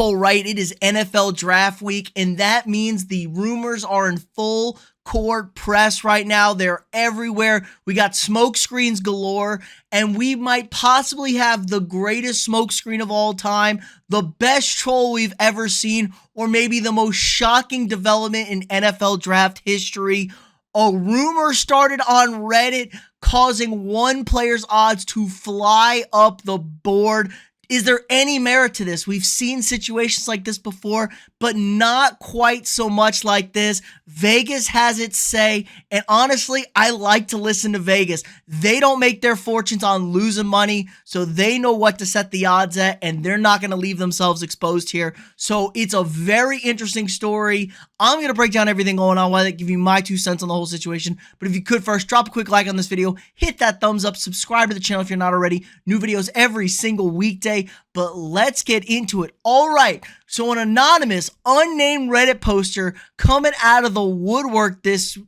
All right, it is NFL draft week, and that means the rumors are in full court press right now. They're everywhere. We got smoke screens galore, and we might possibly have the greatest smoke screen of all time, the best troll we've ever seen, or maybe the most shocking development in NFL draft history. A rumor started on Reddit causing one player's odds to fly up the board. Is there any merit to this? We've seen situations like this before, but not quite so much like this. Vegas has its say, and honestly, I like to listen to Vegas. They don't make their fortunes on losing money, so they know what to set the odds at, and they're not going to leave themselves exposed here. So it's a very interesting story. I'm going to break down everything going on, while I give you my 2 cents on the whole situation. But if you could first, drop a quick like on this video, hit that thumbs up, subscribe to the channel if you're not already. New videos every single weekday. But let's get into it. All right, so an anonymous, unnamed Reddit poster coming out of the woodwork this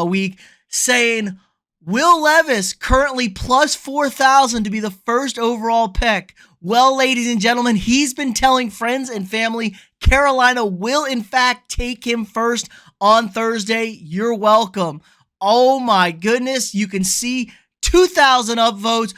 week saying, Will Levis currently plus 4,000 to be the first overall pick. Well, ladies and gentlemen, he's been telling friends and family Carolina will in fact take him first on Thursday. You're welcome. Oh my goodness, you can see 2,000 upvotes.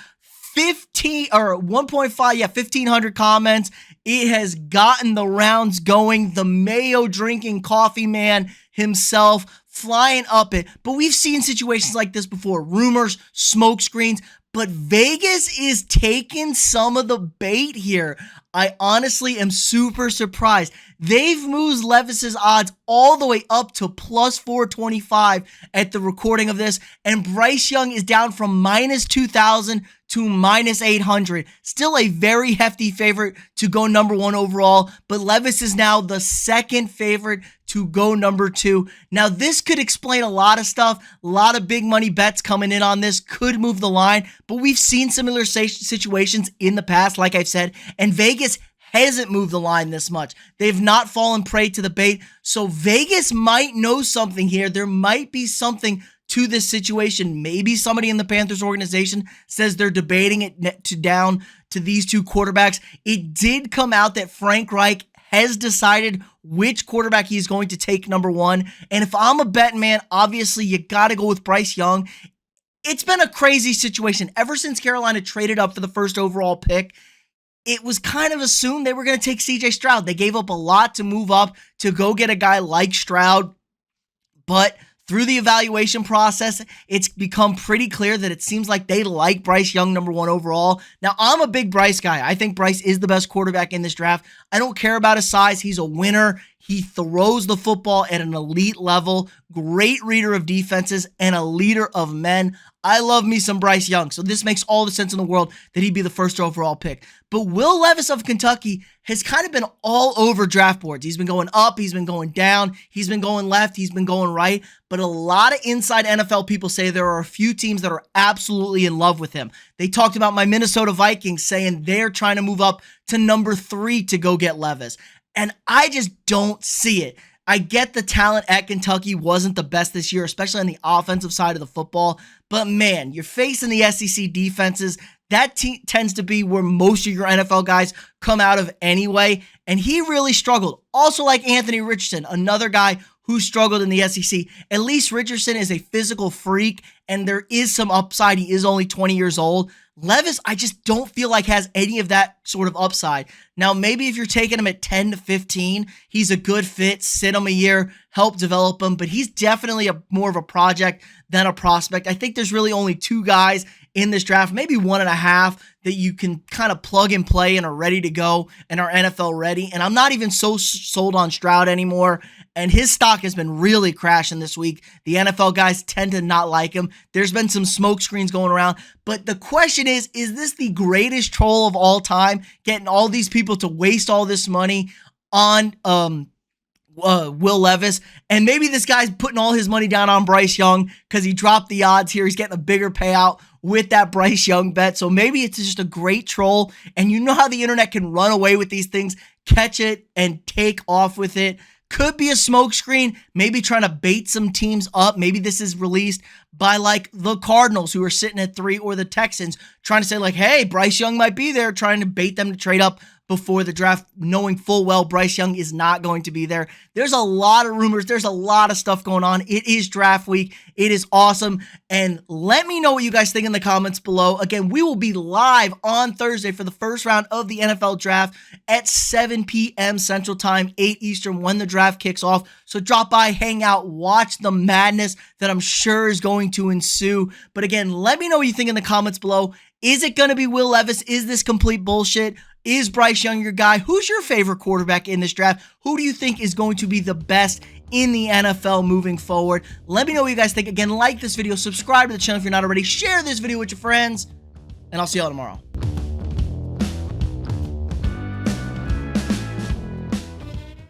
1,500 comments. It has gotten the rounds going. The mayo drinking coffee man himself flying up it. But we've seen situations like this before. Rumors, smoke screens. But Vegas is taking some of the bait here. I honestly am super surprised. They've moved Levis's odds all the way up to plus 425 at the recording of this. And Bryce Young is down from minus 2,000 to minus 800. Still a very hefty favorite to go number 1 overall. But Levis is now the second favorite to go number 2. Now, this could explain a lot of stuff. A lot of big money bets coming in on this could move the line. But we've seen similar situations in the past, like I've said. And Vegas hasn't moved the line this much. They've not fallen prey to the bait. So Vegas might know something here. There might be something to this situation. Maybe somebody in the Panthers organization says they're debating it down to these 2 quarterbacks. It did come out that Frank Reich has decided which quarterback he's going to take number 1. And if I'm a betting man, obviously you got to go with Bryce Young. It's been a crazy situation. Ever since Carolina traded up for the first overall pick, it was kind of assumed they were going to take CJ Stroud. They gave up a lot to move up to go get a guy like Stroud. But through the evaluation process, it's become pretty clear that it seems like they like Bryce Young number 1 overall. Now, I'm a big Bryce guy. I think Bryce is the best quarterback in this draft. I don't care about his size. He's a winner. He throws the football at an elite level, great reader of defenses, and a leader of men. I love me some Bryce Young, so this makes all the sense in the world that he'd be the first overall pick. But Will Levis of Kentucky has kind of been all over draft boards. He's been going up, he's been going down, he's been going left, he's been going right. But a lot of inside NFL people say there are a few teams that are absolutely in love with him. They talked about my Minnesota Vikings saying they're trying to move up to number 3 to go get Levis. And I just don't see it. I get the talent at Kentucky wasn't the best this year, especially on the offensive side of the football. But man, you're facing the SEC defenses. That tends to be where most of your NFL guys come out of anyway. And he really struggled. Also like Anthony Richardson, another guy who struggled in the SEC. At least Richardson is a physical freak, and there is some upside. He is only 20 years old. Levis, I just don't feel like has any of that sort of upside. Now, maybe if you're taking him at 10 to 15, he's a good fit. Sit him a year, help develop him, but he's definitely more of a project than a prospect. I think there's really only 2 guys in this draft, maybe 1.5, that you can kind of plug and play and are ready to go and are NFL ready. And I'm not even so sold on Stroud anymore. And his stock has been really crashing this week. The NFL guys tend to not like him. There's been some smoke screens going around. But the question is this the greatest troll of all time? Getting all these people to waste all this money on Will Levis. And maybe this guy's putting all his money down on Bryce Young because he dropped the odds here. He's getting a bigger payout with that Bryce Young bet. So maybe it's just a great troll. And you know how the internet can run away with these things, catch it and take off with it. Could be a smokescreen, maybe trying to bait some teams up. Maybe this is released by like the Cardinals who are sitting at 3 or the Texans trying to say like, hey, Bryce Young might be there, trying to bait them to trade up before the draft, knowing full well Bryce Young is not going to be there. There's a lot of rumors. There's a lot of stuff going on. It is draft week. It is awesome. And let me know what you guys think in the comments below. Again, we will be live on Thursday for the first round of the NFL draft at 7 p.m. Central Time, 8 Eastern, when the draft kicks off. So drop by, hang out, watch the madness that I'm sure is going to ensue. But again, let me know what you think in the comments below. Is it going to be Will Levis? Is this complete bullshit? Is Bryce Young your guy? Who's your favorite quarterback in this draft? Who do you think is going to be the best in the NFL moving forward? Let me know what you guys think. Again, like this video, subscribe to the channel if you're not already, share this video with your friends, and I'll see y'all tomorrow.